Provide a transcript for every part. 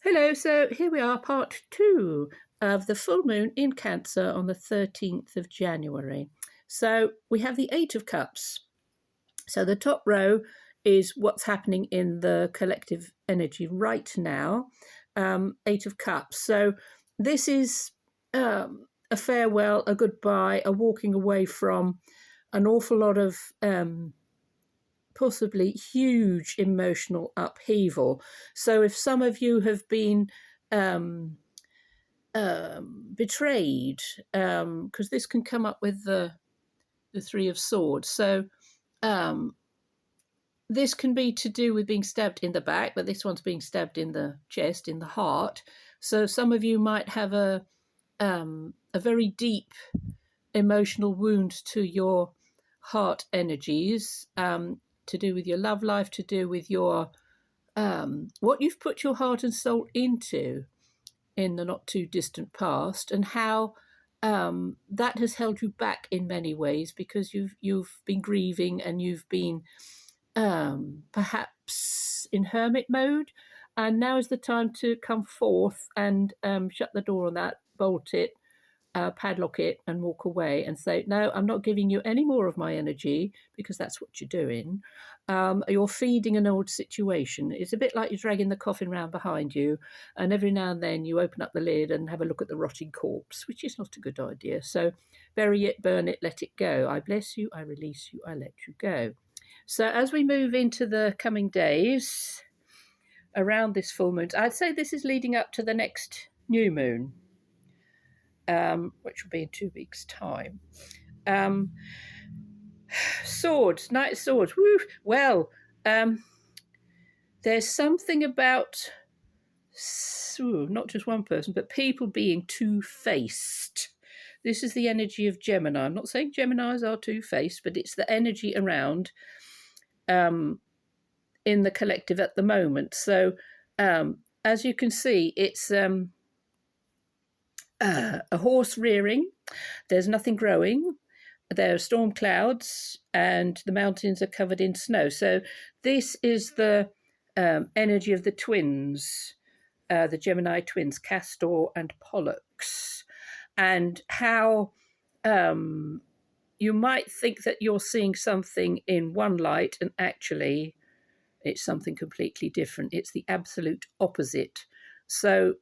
Hello, so here we are, part two of the full moon in Cancer on the 13th of January. So we have the Eight of Cups. So the top row is what's happening in the collective energy right now, Eight of Cups. So this is a farewell, a goodbye, a walking away from an awful lot of possibly huge emotional upheaval. So if some of you have been betrayed, because this can come up with the Three of Swords. So this can be to do with being stabbed in the back, but this one's being stabbed in the chest, in the heart. So some of you might have a very deep emotional wound to your heart energies, to do with your love life, to do with your what you've put your heart and soul into in the not too distant past, and how that has held you back in many ways because you've been grieving and you've been perhaps in hermit mode, and now is the time to come forth and shut the door on that, bolt it, padlock it, and walk away and say, no, I'm not giving you any more of my energy, because that's what you're doing. You're feeding an old situation. It's a bit like you're dragging the coffin round behind you, and every now and then you open up the lid and have a look at the rotting corpse, which is not a good idea. So bury it, burn it, let it go. I bless you, I release you, I let you go. So as we move into the coming days around this full moon, I'd say this is leading up to the next new moon, which will be in 2 weeks' time. Swords, Knight of Swords. Woo! Well, there's something about not just one person, but people being two-faced. This is the energy of Gemini. I'm not saying Geminis are two-faced, but it's the energy around in the collective at the moment. So as you can see, it's a horse rearing. There's nothing growing. There are storm clouds and the mountains are covered in snow. So this is the energy of the twins, the Gemini twins, Castor and Pollux, and how you might think that you're seeing something in one light and actually it's something completely different. It's the absolute opposite. So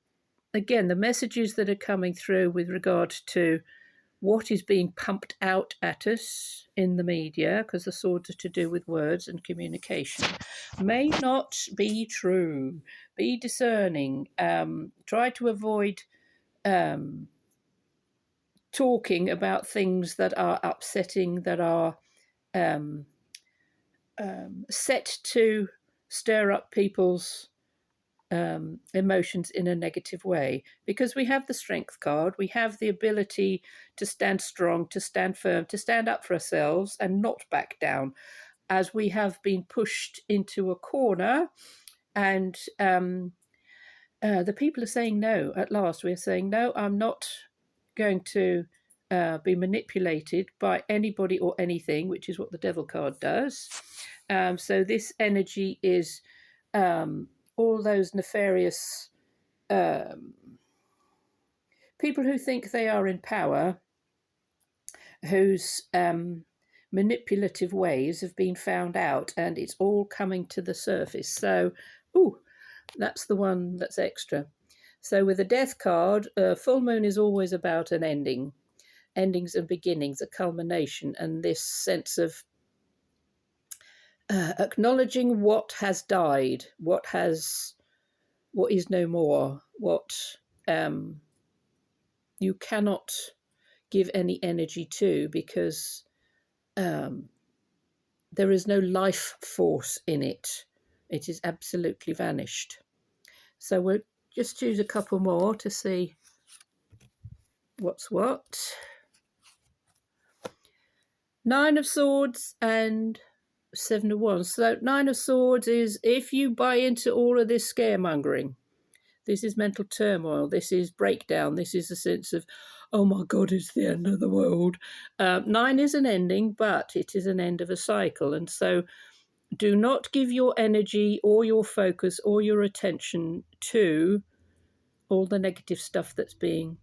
again, the messages that are coming through with regard to what is being pumped out at us in the media, because the swords are to do with words and communication, may not be true. Be discerning. Try to avoid talking about things that are upsetting, that are set to stir up people's emotions in a negative way, because we have the Strength card. We have the ability to stand strong, to stand firm, to stand up for ourselves and not back down, as we have been pushed into a corner. And the people are saying no. At last, we're saying no, I'm not going to be manipulated by anybody or anything, which is what the Devil card does. So this energy is all those nefarious people who think they are in power, whose manipulative ways have been found out, and it's all coming to the surface. So, that's the one that's extra. So with the Death card, full moon is always about an ending, endings and beginnings, a culmination, and this sense of acknowledging what has died, what is no more, what you cannot give any energy to, because there is no life force in it. It is absolutely vanished. So we'll just choose a couple more to see what's what. Nine of Swords and Seven of Wands. So Nine of Swords is if you buy into all of this scaremongering, this is mental turmoil, this is breakdown, this is a sense of, oh my God, it's the end of the world. Nine is an ending, but it is an end of a cycle. And so do not give your energy or your focus or your attention to all the negative stuff that's being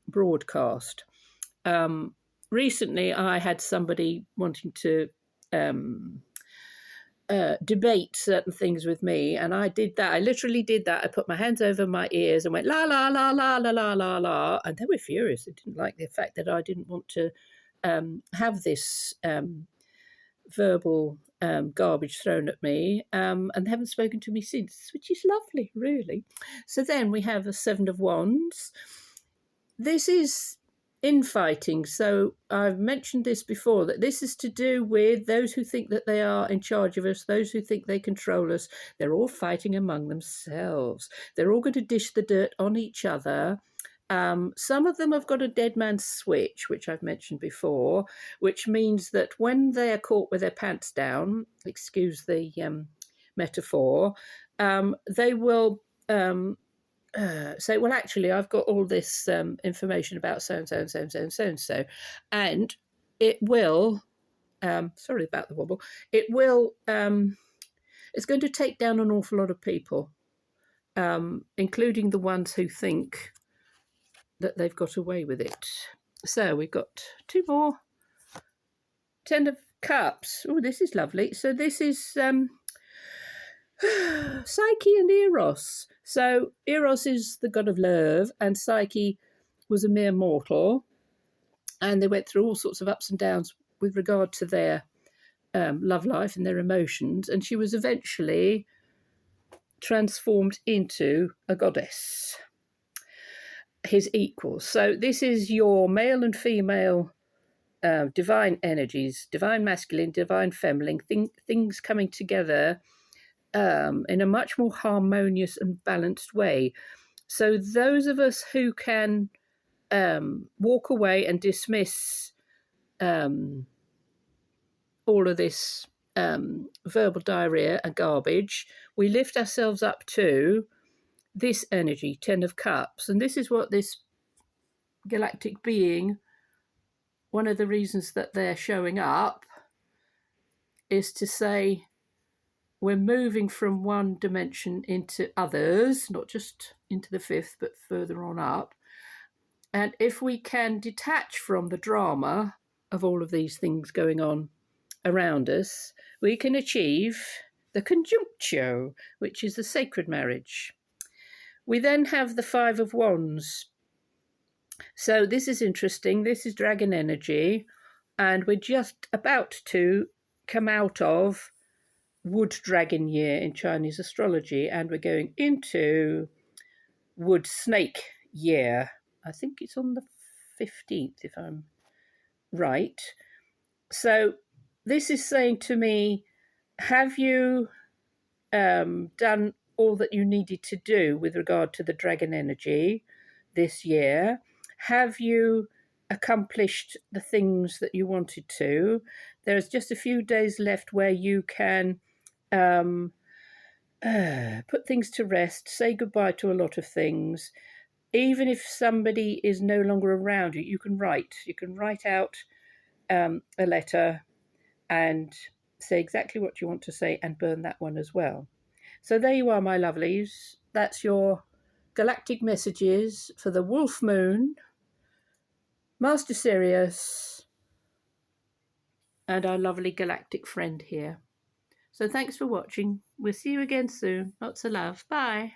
broadcast. Recently, I had somebody wanting to debate certain things with me, and I did that. I literally did that. I put my hands over my ears and went la la la la la la la la, and they were furious. They didn't like the fact that I didn't want to have this verbal garbage thrown at me, and they haven't spoken to me since, which is lovely, really. So then we have a Seven of Wands. This is infighting. So I've mentioned this before, that this is to do with those who think that they are in charge of us, those who think they control us. They're all fighting among themselves. They're all going to dish the dirt on each other. Some of them have got a dead man's switch, which I've mentioned before, which means that when they're caught with their pants down, excuse the metaphor, they will say, well, actually, I've got all this information about so-and-so and so-and-so and so-and-so, and it will, sorry about the wobble, it will, it's going to take down an awful lot of people, including the ones who think that they've got away with it. So we've got two more. Ten of Cups. Oh, this is lovely. So this is Psyche and Eros. So Eros is the god of love, and Psyche was a mere mortal, and they went through all sorts of ups and downs with regard to their love life and their emotions, and she was eventually transformed into a goddess, his equal. So this is your male and female divine energies, divine masculine, divine feminine, things coming together in a much more harmonious and balanced way. So those of us who can walk away and dismiss all of this verbal diarrhea and garbage, we lift ourselves up to this energy, Ten of Cups. And this is what this galactic being, one of the reasons that they're showing up is to say we're moving from one dimension into others, not just into the fifth, but further on up. And if we can detach from the drama of all of these things going on around us, we can achieve the conjunctio, which is the sacred marriage. We then have the Five of Wands. So this is interesting. This is dragon energy, and we're just about to come out of Wood Dragon year in Chinese astrology, and we're going into Wood Snake year. I think it's on the 15th, if I'm right. So this is saying to me, have you done all that you needed to do with regard to the dragon energy this year? Have you accomplished the things that you wanted to? There's just a few days left where you can put things to rest, say goodbye to a lot of things. Even if somebody is no longer around you, you can write. You can write out a letter and say exactly what you want to say and burn that one as well. So there you are, my lovelies. That's your galactic messages for the Wolf Moon, Master Sirius, and our lovely galactic friend here. So thanks for watching. We'll see you again soon. Lots of love. Bye.